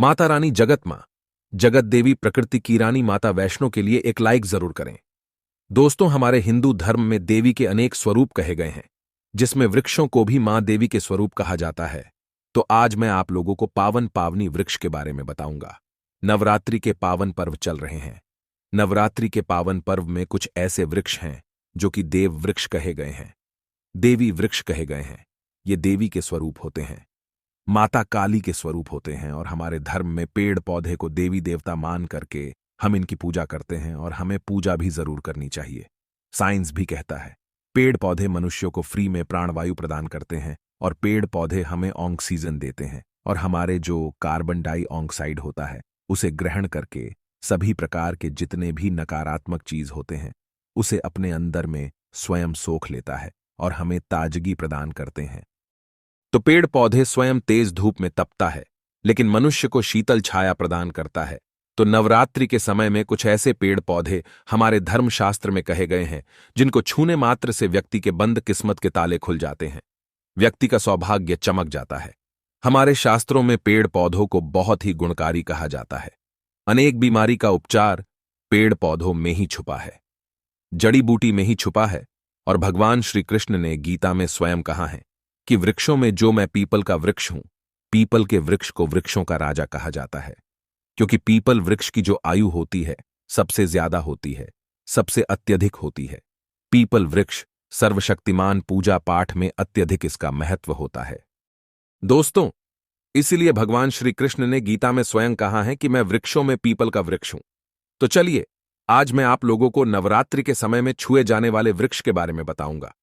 माता रानी जगत मां, जगत देवी प्रकृति की रानी माता वैष्णो के लिए एक लाइक जरूर करें। दोस्तों, हमारे हिंदू धर्म में देवी के अनेक स्वरूप कहे गए हैं, जिसमें वृक्षों को भी मां देवी के स्वरूप कहा जाता है। तो आज मैं आप लोगों को पावन पावनी वृक्ष के बारे में बताऊंगा। नवरात्रि के पावन पर्व चल रहे हैं। नवरात्रि के पावन पर्व में कुछ ऐसे वृक्ष हैं जो कि देव वृक्ष कहे गए हैं, देवी वृक्ष कहे गए हैं। ये देवी के स्वरूप होते हैं, माता काली के स्वरूप होते हैं। और हमारे धर्म में पेड़ पौधे को देवी देवता मान करके हम इनकी पूजा करते हैं, और हमें पूजा भी जरूर करनी चाहिए। साइंस भी कहता है पेड़ पौधे मनुष्यों को फ्री में प्राणवायु प्रदान करते हैं, और पेड़ पौधे हमें ऑक्सीजन देते हैं, और हमारे जो कार्बन डाइऑक्साइड होता है उसे ग्रहण करके सभी प्रकार के जितने भी नकारात्मक चीज होते हैं उसे अपने अंदर में स्वयं सोख लेता है और हमें ताजगी प्रदान करते हैं। तो पेड़ पौधे स्वयं तेज धूप में तपता है, लेकिन मनुष्य को शीतल छाया प्रदान करता है। तो नवरात्रि के समय में कुछ ऐसे पेड़ पौधे हमारे धर्मशास्त्र में कहे गए हैं जिनको छूने मात्र से व्यक्ति के बंद किस्मत के ताले खुल जाते हैं, व्यक्ति का सौभाग्य चमक जाता है। हमारे शास्त्रों में पेड़ पौधों को बहुत ही गुणकारी कहा जाता है। अनेक बीमारी का उपचार पेड़ पौधों में ही छुपा है, जड़ी बूटी में ही छुपा है। और भगवान श्री कृष्ण ने गीता में स्वयं कहा है कि वृक्षों में जो मैं पीपल का वृक्ष हूं, पीपल के वृक्ष को वृक्षों का राजा कहा जाता है, क्योंकि पीपल वृक्ष की जो आयु होती है सबसे ज्यादा होती है, सबसे अत्यधिक होती है। पीपल वृक्ष सर्वशक्तिमान पूजा पाठ में अत्यधिक इसका महत्व होता है। दोस्तों, इसीलिए भगवान श्री कृष्ण ने गीता में स्वयं कहा है कि मैं वृक्षों में पीपल का वृक्ष हूं। तो चलिए, आज मैं आप लोगों को नवरात्रि के समय में छुए जाने वाले वृक्ष के बारे में बताऊंगा।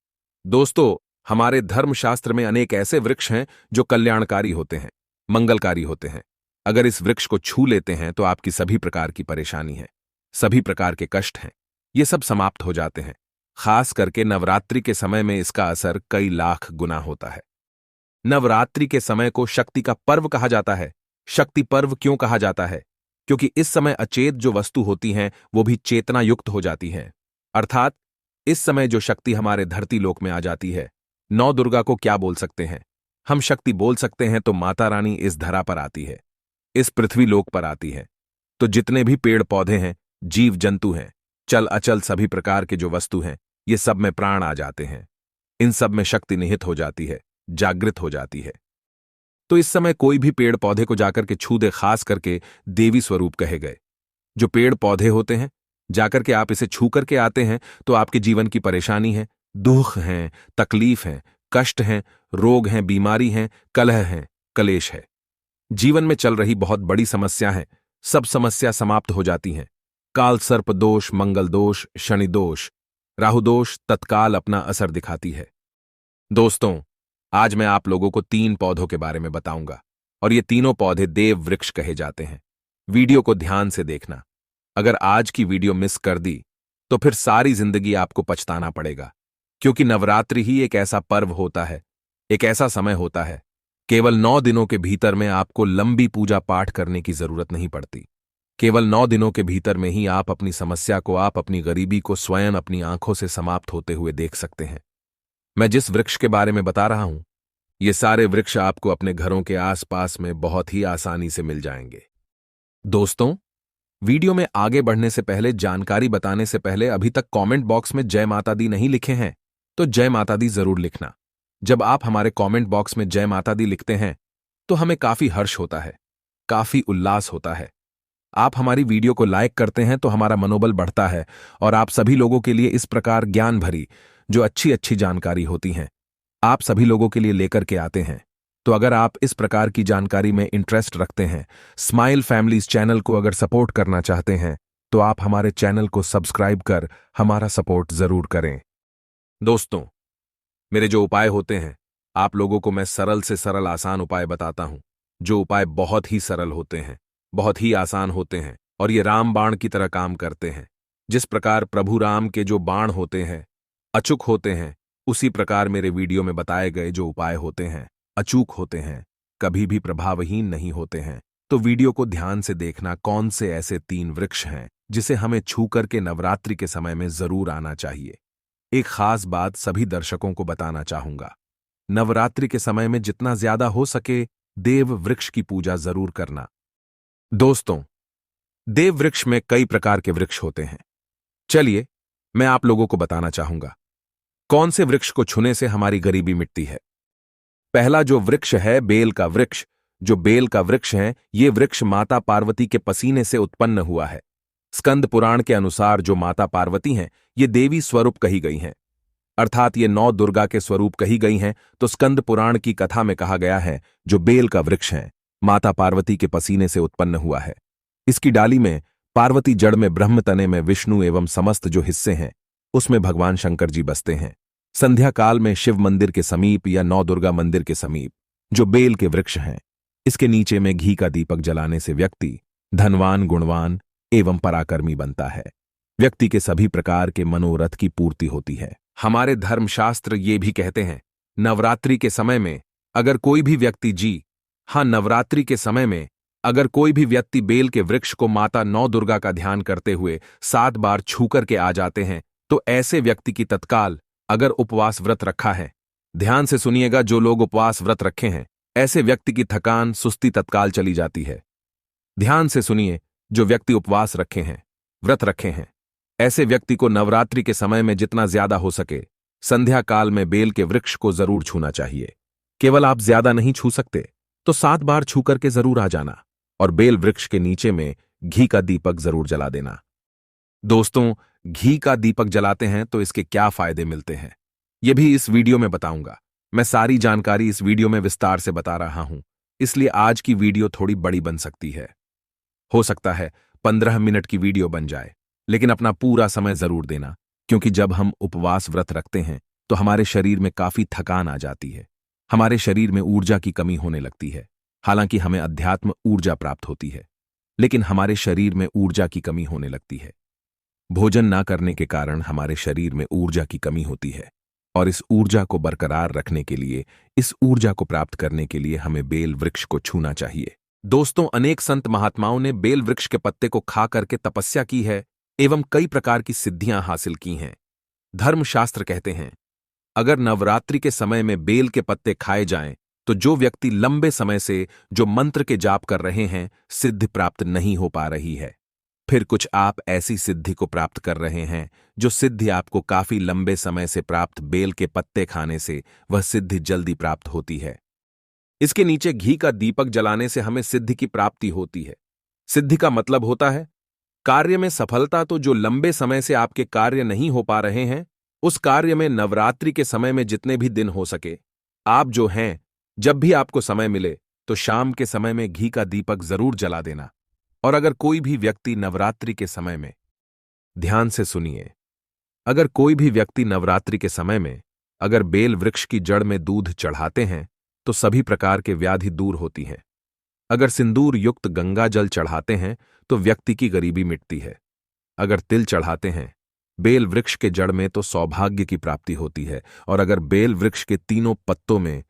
दोस्तों, हमारे धर्मशास्त्र में अनेक ऐसे वृक्ष हैं जो कल्याणकारी होते हैं, मंगलकारी होते हैं। अगर इस वृक्ष को छू लेते हैं तो आपकी सभी प्रकार की परेशानी है, सभी प्रकार के कष्ट हैं, ये सब समाप्त हो जाते हैं। खास करके नवरात्रि के समय में इसका असर कई लाख गुना होता है। नवरात्रि के समय को शक्ति का पर्व कहा जाता है। शक्ति पर्व क्यों कहा जाता है? क्योंकि इस समय अचेत जो वस्तु होती हैं वो भी चेतना युक्त हो जाती हैं। अर्थात इस समय जो शक्ति हमारे धरती लोक में आ जाती है, नौ दुर्गा को क्या बोल सकते हैं? हम शक्ति बोल सकते हैं। तो माता रानी इस धरा पर आती है, इस पृथ्वी लोक पर आती है। तो जितने भी पेड़ पौधे हैं, जीव जंतु हैं, चल अचल सभी प्रकार के जो वस्तु हैं, ये सब में प्राण आ जाते हैं। इन सब में शक्ति निहित हो जाती है, जागृत हो जाती है। तो इस समय कोई भी पेड़ पौधे को जाकर के छू दे, खास करके देवी स्वरूप कहे गए जो पेड़ पौधे होते हैं, जाकर के आप इसे छू करके आते हैं तो आपके जीवन की परेशानी है, दुख हैं, तकलीफ हैं, कष्ट हैं, रोग हैं, बीमारी हैं, कलह हैं, कलेश है, जीवन में चल रही बहुत बड़ी समस्या है, सब समस्या समाप्त हो जाती हैं। काल सर्प दोष, मंगल दोष, शनि दोष, राहु दोष तत्काल अपना असर दिखाती है। दोस्तों, आज मैं आप लोगों को 3 पौधों के बारे में बताऊंगा, और ये तीनों पौधे देव वृक्ष कहे जाते हैं। वीडियो को ध्यान से देखना। अगर आज की वीडियो मिस कर दी तो फिर सारी जिंदगी आपको पछताना पड़ेगा, क्योंकि नवरात्रि ही एक ऐसा पर्व होता है, एक ऐसा समय होता है, केवल 9 दिनों के भीतर में आपको लंबी पूजा पाठ करने की जरूरत नहीं पड़ती। केवल 9 दिनों के भीतर में ही आप अपनी समस्या को, आप अपनी गरीबी को स्वयं अपनी आंखों से समाप्त होते हुए देख सकते हैं। मैं जिस वृक्ष के बारे में बता रहा हूं, ये सारे वृक्ष आपको अपने घरों के आसपास में बहुत ही आसानी से मिल जाएंगे। दोस्तों, वीडियो में आगे बढ़ने से पहले, जानकारी बताने से पहले, अभी तक कमेंट बॉक्स में जय माता दी नहीं लिखे हैं तो जय माता दी जरूर लिखना। जब आप हमारे कमेंट बॉक्स में जय माता दी लिखते हैं तो हमें काफी हर्ष होता है, काफी उल्लास होता है। आप हमारी वीडियो को लाइक करते हैं तो हमारा मनोबल बढ़ता है, और आप सभी लोगों के लिए इस प्रकार ज्ञान भरी जो अच्छी अच्छी जानकारी होती हैं, आप सभी लोगों के लिए लेकर के आते हैं। तो अगर आप इस प्रकार की जानकारी में इंटरेस्ट रखते हैं, स्माइल फैमिलीज चैनल को अगर सपोर्ट करना चाहते हैं, तो आप हमारे चैनल को सब्सक्राइब कर हमारा सपोर्ट जरूर करें। दोस्तों, मेरे जो उपाय होते हैं, आप लोगों को मैं सरल से सरल आसान उपाय बताता हूं, जो उपाय बहुत ही सरल होते हैं, बहुत ही आसान होते हैं, और ये राम बाण की तरह काम करते हैं। जिस प्रकार प्रभु राम के जो बाण होते हैं अचूक होते हैं, उसी प्रकार मेरे वीडियो में बताए गए जो उपाय होते हैं अचूक होते हैं, कभी भी प्रभावहीन नहीं होते हैं। तो वीडियो को ध्यान से देखना, कौन से ऐसे 3 वृक्ष हैं जिसे हमें छू करके नवरात्रि के समय में जरूर आना चाहिए। एक खास बात सभी दर्शकों को बताना चाहूंगा, नवरात्रि के समय में जितना ज्यादा हो सके देव वृक्ष की पूजा जरूर करना। दोस्तों, देव वृक्ष में कई प्रकार के वृक्ष होते हैं। चलिए, मैं आप लोगों को बताना चाहूंगा कौन से वृक्ष को छूने से हमारी गरीबी मिटती है। पहला जो वृक्ष है, बेल का वृक्ष। जो बेल का वृक्ष है, ये वृक्ष माता पार्वती के पसीने से उत्पन्न हुआ है। स्कंद पुराण के अनुसार जो माता पार्वती हैं, ये देवी स्वरूप कही गई हैं, अर्थात ये 9 दुर्गा के स्वरूप कही गई हैं। तो स्कंद पुराण की कथा में कहा गया है, जो बेल का वृक्ष है, माता पार्वती के पसीने से उत्पन्न हुआ है। इसकी डाली में पार्वती, जड़ में ब्रह्म, तने में विष्णु एवं समस्त जो हिस्से हैं, उसमें भगवान शंकर जी बसते हैं। संध्या काल में शिव मंदिर के समीप या 9 दुर्गा मंदिर के समीप जो बेल के वृक्ष हैं, इसके नीचे में घी का दीपक जलाने से व्यक्ति धनवान, गुणवान एवं पराक्रमी बनता है। व्यक्ति के सभी प्रकार के मनोरथ की पूर्ति होती है। हमारे धर्मशास्त्र ये भी कहते हैं, नवरात्रि के समय में अगर कोई भी व्यक्ति नवरात्रि के समय में अगर कोई भी व्यक्ति बेल के वृक्ष को माता 9 दुर्गा का ध्यान करते हुए 7 बार छू करके आ जाते हैं, तो ऐसे व्यक्ति की तत्काल, अगर उपवास व्रत रखा है, ध्यान से सुनिएगा, जो लोग उपवास व्रत रखे हैं, ऐसे व्यक्ति की थकान, सुस्ती तत्काल चली जाती है। ध्यान से सुनिए, जो व्यक्ति उपवास रखे हैं, व्रत रखे हैं, ऐसे व्यक्ति को नवरात्रि के समय में जितना ज्यादा हो सके संध्या काल में बेल के वृक्ष को जरूर छूना चाहिए। केवल आप ज्यादा नहीं छू सकते तो 7 बार छू करके जरूर आ जाना और बेल वृक्ष के नीचे में घी का दीपक जरूर जला देना। दोस्तों, घी का दीपक जलाते हैं तो इसके क्या फायदे मिलते हैं, यह भी इस वीडियो में बताऊंगा। मैं सारी जानकारी इस वीडियो में विस्तार से बता रहा हूं, इसलिए आज की वीडियो थोड़ी बड़ी बन सकती है। हो सकता है 15 मिनट की वीडियो बन जाए, लेकिन अपना पूरा समय जरूर देना, क्योंकि जब हम उपवास व्रत रखते हैं तो हमारे शरीर में काफी थकान आ जाती है, हमारे शरीर में ऊर्जा की कमी होने लगती है। हालांकि हमें अध्यात्म ऊर्जा प्राप्त होती है, लेकिन हमारे शरीर में ऊर्जा की कमी होने लगती है। भोजन ना करने के कारण हमारे शरीर में ऊर्जा की कमी होती है, और इस ऊर्जा को बरकरार रखने के लिए, इस ऊर्जा को प्राप्त करने के लिए हमें बेल वृक्ष को छूना चाहिए। दोस्तों, अनेक संत महात्माओं ने बेल वृक्ष के पत्ते को खा करके तपस्या की है एवं कई प्रकार की सिद्धियां हासिल की हैं। धर्मशास्त्र कहते हैं, अगर नवरात्रि के समय में बेल के पत्ते खाए जाएं, तो जो व्यक्ति लंबे समय से जो मंत्र के जाप कर रहे हैं, सिद्धि प्राप्त नहीं हो पा रही है, फिर कुछ आप ऐसी सिद्धि को प्राप्त कर रहे हैं जो सिद्धि आपको काफी लंबे समय से प्राप्त बेल के पत्ते खाने से वह सिद्धि जल्दी प्राप्त होती है। इसके नीचे घी का दीपक जलाने से हमें सिद्धि की प्राप्ति होती है। सिद्धि का मतलब होता है कार्य में सफलता। तो जो लंबे समय से आपके कार्य नहीं हो पा रहे हैं, उस कार्य में नवरात्रि के समय में जितने भी दिन हो सके, आप जो हैं, जब भी आपको समय मिले तो शाम के समय में घी का दीपक जरूर जला देना। और अगर कोई भी व्यक्ति नवरात्रि के समय में, ध्यान से सुनिए, अगर कोई भी व्यक्ति नवरात्रि के समय में अगर बेल वृक्ष की जड़ में दूध चढ़ाते हैं तो सभी प्रकार के व्याधि दूर होती हैं। अगर सिंदूर युक्त गंगा जल चढ़ाते हैं तो व्यक्ति की गरीबी मिटती है। अगर तिल चढ़ाते हैं बेल वृक्ष के जड़ में तो सौभाग्य की प्राप्ति होती है। और अगर बेल वृक्ष के तीनों पत्तों में,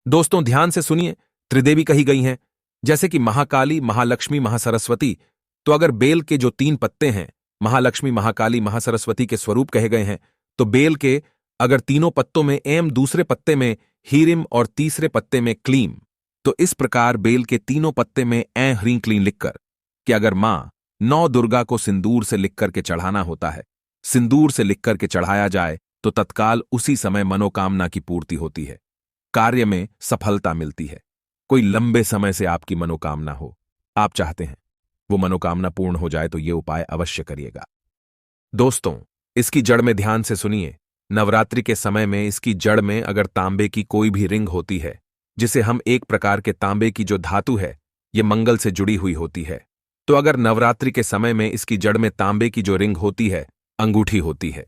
दोस्तों ध्यान से सुनिए, त्रिदेवी कही गई हैं, जैसे कि महाकाली, महालक्ष्मी, महासरस्वती। तो अगर बेल के जो 3 पत्ते हैं, महालक्ष्मी, महाकाली, महासरस्वती के स्वरूप कहे गए हैं, तो बेल के अगर तीनों पत्तों में एम, दूसरे पत्ते में हीरिम और तीसरे पत्ते में क्लीम, तो इस प्रकार बेल के तीनों पत्ते में ऐ ह्रीं क्लीं लिखकर कि अगर मां 9 दुर्गा को सिंदूर से लिख करके चढ़ाना होता है, सिंदूर से लिख करके चढ़ाया जाए तो तत्काल उसी समय मनोकामना की पूर्ति होती है, कार्य में सफलता मिलती है। कोई लंबे समय से आपकी मनोकामना हो, आप चाहते हैं वो मनोकामना पूर्ण हो जाए, तो ये उपाय अवश्य करिएगा। दोस्तों, इसकी जड़ में ध्यान से सुनिए, नवरात्रि के समय में इसकी जड़ में अगर तांबे की कोई भी रिंग होती है, जिसे हम एक प्रकार के तांबे की जो धातु है, ये मंगल से जुड़ी हुई होती है, तो अगर नवरात्रि के समय में इसकी जड़ में तांबे की जो रिंग होती है, अंगूठी होती है,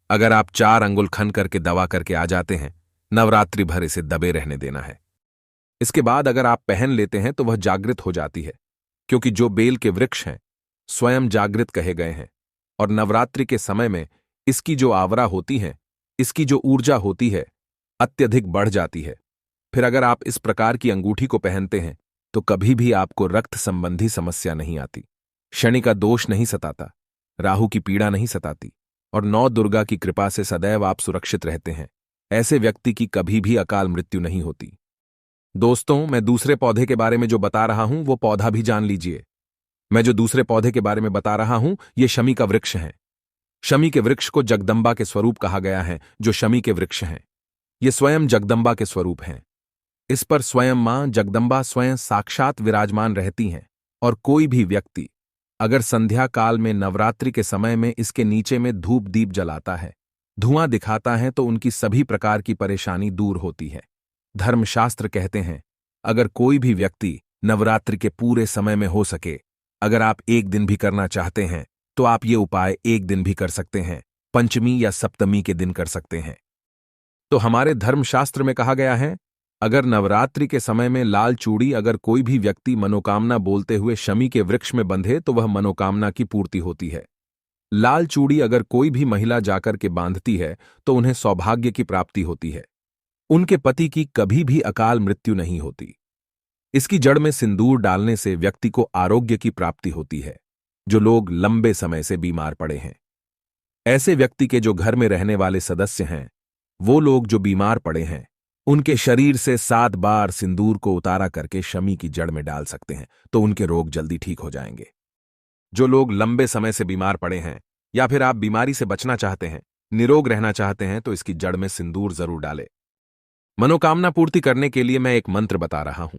अगर आप 4 अंगुल खन करके दबा करके आ जाते हैं, नवरात्रि भर इसे दबे रहने देना है। इसके बाद अगर आप पहन लेते हैं तो वह जागृत हो जाती है, क्योंकि जो बेल के वृक्ष हैं स्वयं जागृत कहे गए हैं, और नवरात्रि के समय में इसकी जो आवरा होती है, इसकी जो ऊर्जा होती है, अत्यधिक बढ़ जाती है। फिर अगर आप इस प्रकार की अंगूठी को पहनते हैं तो कभी भी आपको रक्त संबंधी समस्या नहीं आती, शनि का दोष नहीं सताता, राहु की पीड़ा नहीं सताती, और 9 दुर्गा की कृपा से सदैव आप सुरक्षित रहते हैं। ऐसे व्यक्ति की कभी भी अकाल मृत्यु नहीं होती। दोस्तों, मैं दूसरे पौधे के बारे में जो बता रहा हूं वो पौधा भी जान लीजिए। मैं जो दूसरे पौधे के बारे में बता रहा हूं, ये शमी का वृक्ष है। शमी के वृक्ष को जगदम्बा के स्वरूप कहा गया है, जो शमी के वृक्ष हैं। ये स्वयं जगदम्बा के स्वरूप हैं। इस पर स्वयं मां जगदम्बा स्वयं साक्षात विराजमान रहती हैं, और कोई भी व्यक्ति अगर संध्या काल में नवरात्रि के समय में इसके नीचे में धूप दीप जलाता है, धुआं दिखाता है, तो उनकी सभी प्रकार की परेशानी दूर होती है। धर्मशास्त्र कहते हैं, अगर कोई भी व्यक्ति नवरात्रि के पूरे समय में हो सके, अगर आप एक दिन भी करना चाहते हैं, तो आप ये उपाय एक दिन भी कर सकते हैं, पंचमी या सप्तमी के दिन कर सकते हैं। तो हमारे धर्मशास्त्र में कहा गया है, अगर नवरात्रि के समय में लाल चूड़ी अगर कोई भी व्यक्ति मनोकामना बोलते हुए शमी के वृक्ष में बंधे तो वह मनोकामना की पूर्ति होती है। लाल चूड़ी अगर कोई भी महिला जाकर के बांधती है तो उन्हें सौभाग्य की प्राप्ति होती है। उनके पति की कभी भी अकाल मृत्यु नहीं होती। इसकी जड़ में सिंदूर डालने से व्यक्ति को आरोग्य की प्राप्ति होती है। जो लोग लंबे समय से बीमार पड़े हैं, ऐसे व्यक्ति के जो घर में रहने वाले सदस्य हैं, वो लोग जो बीमार पड़े हैं, उनके शरीर से 7 बार सिंदूर को उतारा करके शमी की जड़ में डाल सकते हैं, तो उनके रोग जल्दी ठीक हो जाएंगे। जो लोग लंबे समय से बीमार पड़े हैं, या फिर आप बीमारी से बचना चाहते हैं, निरोग रहना चाहते हैं, तो इसकी जड़ में सिंदूर जरूर डालें। मनोकामना पूर्ति करने के लिए मैं एक मंत्र बता रहा हूं।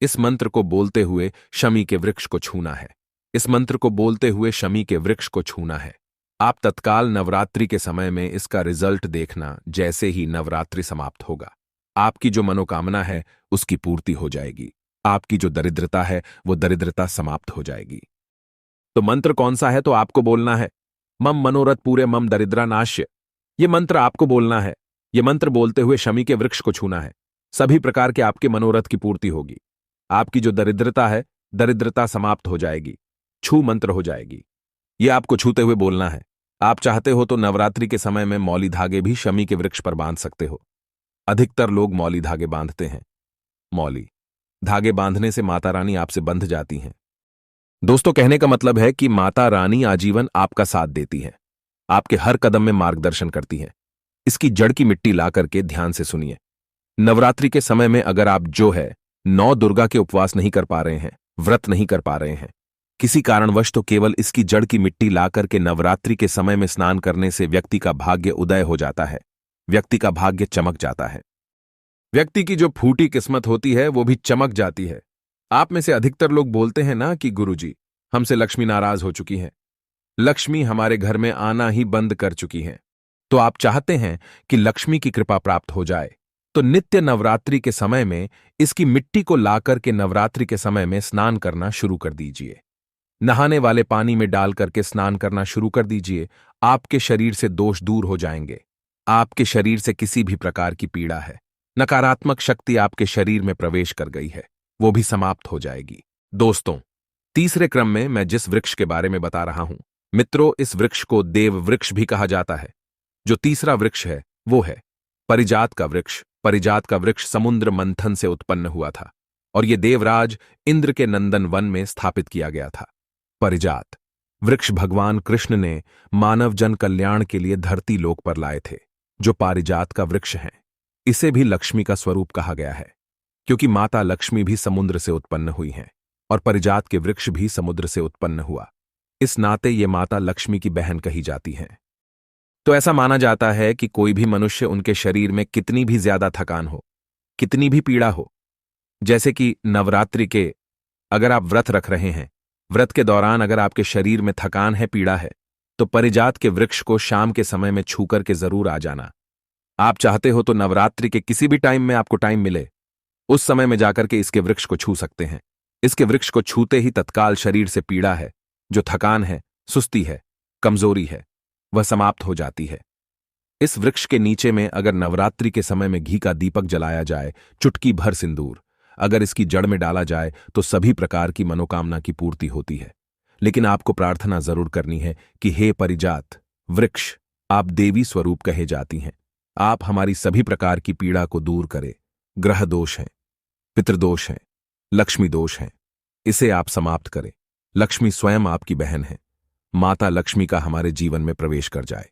इस मंत्र को बोलते हुए शमी के वृक्ष को छूना है। इस मंत्र को बोलते हुए शमी के वृक्ष को छूना है। आप तत्काल नवरात्रि के समय में इसका रिजल्ट देखना। जैसे ही नवरात्रि समाप्त होगा, आपकी जो मनोकामना है उसकी पूर्ति हो जाएगी। आपकी जो दरिद्रता है वो दरिद्रता समाप्त हो जाएगी। तो मंत्र कौन सा है? तो आपको बोलना है, मम मनोरथ पूरे मम दरिद्रा नाश्य। ये मंत्र आपको बोलना है। ये मंत्र बोलते हुए शमी के वृक्ष को छूना है। सभी प्रकार के आपके मनोरथ की पूर्ति होगी। आपकी जो दरिद्रता है, दरिद्रता समाप्त हो जाएगी, छू मंत्र हो जाएगी। ये आपको छूते हुए बोलना है। आप चाहते हो तो नवरात्रि के समय में मौली धागे भी शमी के वृक्ष पर बांध सकते हो। अधिकतर लोग मौली धागे बांधते हैं। मौली धागे बांधने से माता रानी आपसे बंध जाती हैं। दोस्तों, कहने का मतलब है कि माता रानी आजीवन आपका साथ देती है, आपके हर कदम में मार्गदर्शन करती है। इसकी जड़ की मिट्टी ला करके ध्यान से सुनिए। नवरात्रि के समय में अगर आप जो है 9 दुर्गा के उपवास नहीं कर पा रहे हैं, व्रत नहीं कर पा रहे हैं, किसी कारणवश, तो केवल इसकी जड़ की मिट्टी ला करके नवरात्रि के समय में स्नान करने से व्यक्ति का भाग्य उदय हो जाता है। व्यक्ति का भाग्य चमक जाता है। व्यक्ति की जो फूटी किस्मत होती है वो भी चमक जाती है। आप में से अधिकतर लोग बोलते हैं ना कि गुरुजी, हमसे लक्ष्मी नाराज हो चुकी है, लक्ष्मी हमारे घर में आना ही बंद कर चुकी है। तो आप चाहते हैं कि लक्ष्मी की कृपा प्राप्त हो जाए, तो नित्य नवरात्रि के समय में इसकी मिट्टी को लाकर के नवरात्रि के समय में स्नान करना शुरू कर दीजिए। नहाने वाले पानी में डाल करके स्नान करना शुरू कर दीजिए। आपके शरीर से दोष दूर हो जाएंगे। आपके शरीर से किसी भी प्रकार की पीड़ा है, नकारात्मक शक्ति आपके शरीर में प्रवेश कर गई है, वो भी समाप्त हो जाएगी। दोस्तों, तीसरे क्रम में मैं जिस वृक्ष के बारे में बता रहा हूं, मित्रों, इस वृक्ष को देव वृक्ष भी कहा जाता है। जो तीसरा वृक्ष है वो है परिजात का वृक्ष। परिजात का वृक्ष समुद्र मंथन से उत्पन्न हुआ था और ये देवराज इंद्र के नंदन वन में स्थापित किया गया था। परिजात वृक्ष भगवान कृष्ण ने मानव जन कल्याण के लिए धरती लोक पर लाए थे। जो पारिजात का वृक्ष है, इसे भी लक्ष्मी का स्वरूप कहा गया है, क्योंकि माता लक्ष्मी भी समुद्र से उत्पन्न हुई हैं और परिजात के वृक्ष भी समुद्र से उत्पन्न हुआ। इस नाते ये माता लक्ष्मी की बहन कही जाती हैं। तो ऐसा माना जाता है कि कोई भी मनुष्य, उनके शरीर में कितनी भी ज्यादा थकान हो, कितनी भी पीड़ा हो, जैसे कि नवरात्रि के अगर आप व्रत रख रहे हैं, व्रत के दौरान अगर आपके शरीर में थकान है, पीड़ा है, तो परिजात के वृक्ष को शाम के समय में छू करके जरूर आ जाना। आप चाहते हो तो नवरात्रि के किसी भी टाइम में आपको टाइम मिले, उस समय में जाकर के इसके वृक्ष को छू सकते हैं। इसके वृक्ष को छूते ही तत्काल शरीर से पीड़ा है, जो थकान है, सुस्ती है, कमजोरी है, वह समाप्त हो जाती है। इस वृक्ष के नीचे में अगर नवरात्रि के समय में घी का दीपक जलाया जाए, चुटकी भर सिंदूर अगर इसकी जड़ में डाला जाए, तो सभी प्रकार की मनोकामना की पूर्ति होती है। लेकिन आपको प्रार्थना जरूर करनी है कि हे परिजात वृक्ष, आप देवी स्वरूप कहे जाती हैं, आप हमारी सभी प्रकार की पीड़ा को दूर करें। ग्रह दोष हैं, पितृदोष हैं, लक्ष्मी दोष हैं, इसे आप समाप्त करें। लक्ष्मी स्वयं आपकी बहन है। माता लक्ष्मी का हमारे जीवन में प्रवेश कर जाए,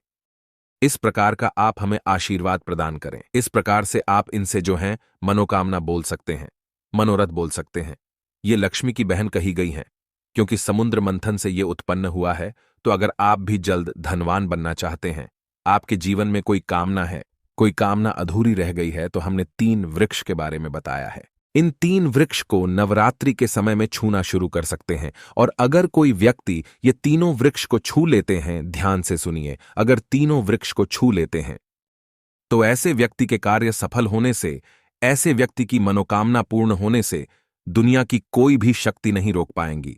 इस प्रकार का आप हमें आशीर्वाद प्रदान करें। इस प्रकार से आप इनसे जो हैं मनोकामना बोल सकते हैं, मनोरथ बोल सकते हैं। ये लक्ष्मी की बहन कही गई हैं। क्योंकि समुद्र मंथन से ये उत्पन्न हुआ है। तो अगर आप भी जल्द धनवान बनना चाहते हैं, आपके जीवन में कोई कामना है, कोई कामना अधूरी रह गई है, तो हमने 3 वृक्ष के बारे में बताया है। इन 3 वृक्ष को नवरात्रि के समय में छूना शुरू कर सकते हैं। और अगर कोई व्यक्ति ये तीनों वृक्ष को छू लेते हैं, ध्यान से सुनिए, अगर तीनों वृक्ष को छू लेते हैं तो ऐसे व्यक्ति के कार्य सफल होने से, ऐसे व्यक्ति की मनोकामना पूर्ण होने से दुनिया की कोई भी शक्ति नहीं रोक पाएंगी।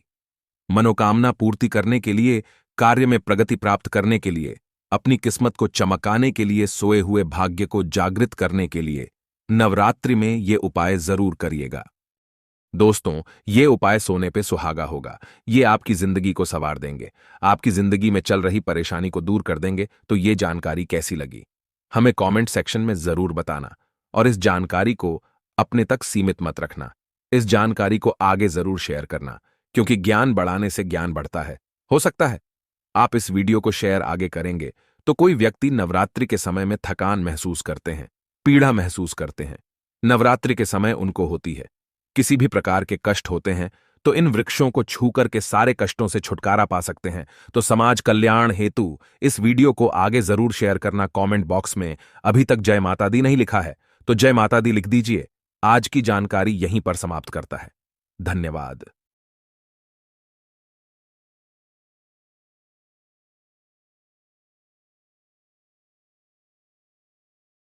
मनोकामना पूर्ति करने के लिए, कार्य में प्रगति प्राप्त करने के लिए, अपनी किस्मत को चमकाने के लिए, सोए हुए भाग्य को जागृत करने के लिए नवरात्रि में ये उपाय जरूर करिएगा। दोस्तों, ये उपाय सोने पे सुहागा होगा। ये आपकी जिंदगी को संवार देंगे, आपकी जिंदगी में चल रही परेशानी को दूर कर देंगे। तो ये जानकारी कैसी लगी, हमें कमेंट सेक्शन में जरूर बताना। और इस जानकारी को अपने तक सीमित मत रखना, इस जानकारी को आगे जरूर शेयर करना, क्योंकि ज्ञान बढ़ाने से ज्ञान बढ़ता है। हो सकता है आप इस वीडियो को शेयर आगे करेंगे तो कोई व्यक्ति नवरात्रि के समय में थकान महसूस करते हैं, पीड़ा महसूस करते हैं, नवरात्रि के समय उनको होती है, किसी भी प्रकार के कष्ट होते हैं, तो इन वृक्षों को छूकर के सारे कष्टों से छुटकारा पा सकते हैं। तो समाज कल्याण हेतु इस वीडियो को आगे जरूर शेयर करना। कमेंट बॉक्स में अभी तक जय माता दी नहीं लिखा है तो जय माता दी लिख दीजिए। आज की जानकारी यहीं पर समाप्त करता है। धन्यवाद।